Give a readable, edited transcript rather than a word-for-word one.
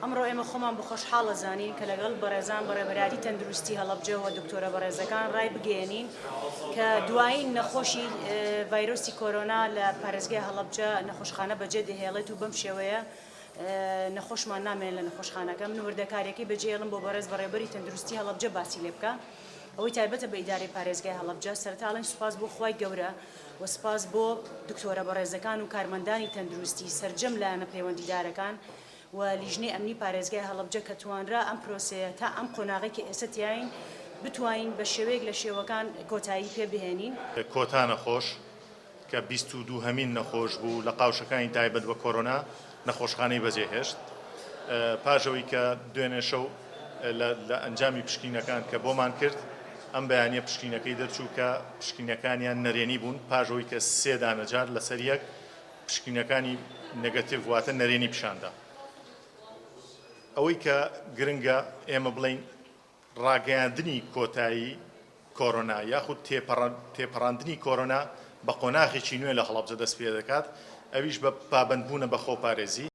ئەمڕۆ ئێمە خۆمان بە خۆشحاڵە زانین کە لەگەڵ بەڕێزان بەڕێبەرادی تەندروستی هەڵەبجەوە دکتۆرە بەڕێزەکان ڕای بگەێنین کە دوایین نەخۆشی ڤایرۆسی کۆرۆنا لە پارێزگای هەڵەبجە نەخۆشخانە بەجێ دەهێڵێت و بەم شێوەیە نەخۆشمان نامێن لە نەخۆشخانەکە. من وردەکارێکی بەجێڵم بۆ بەڕێز بەڕێبەری تەندروستی هەڵەبجە باسی لێ بکە ئەوەی تایبەتە بە ئیدارەی پارێزگای هەڵەبجە. سەرەتاڵەن سوپاس بۆ خوای گەورە و سپاس بۆ دکتۆرە بەڕێزەکان و کارمەندانی تەندروستی سەرجەم لایەنە پەیوەندیدارەکان و لیژنەی ئەمنی پارێزگای هەڵەبجە کە توانرا ئەم پرۆسەیە تا ئەم قۆناغێکی ئێستا تیاین بتوانین بە شێوەیەک لە شێوەکان کۆتایی پێ بهێنین. کۆتا نەخۆش کە 22 هەمین نەخۆش بوو لە قاوشەکانی تایبەت بە کۆرۆنا نەخۆشخانەی بەجێهێشت پاشەوەی کە دوێنێ شەو لە ئەنجامی پشکینەکان کە بۆمان کرد ئەم بەیانیە پشکینەکەی دەرچوو کە پشکینەکانیان نەرێنی بوون پاشەوەی کە سێ دانەجار لەسەر یەک پشکینەکانی نێگەتیڤ واتە نەرێنی پیشاندا. ئەوەی کە گرنگە ئێمە بڵین ڕاگەیاندنی کۆتایی کۆرۆنا یاخود تێپەڕاندنی کۆرۆنا بە قۆناغێکی نوێ لە هەڵەبجە دەست پێ دەکات ئەویش بە پابەندبوونە بە خۆپارێزی.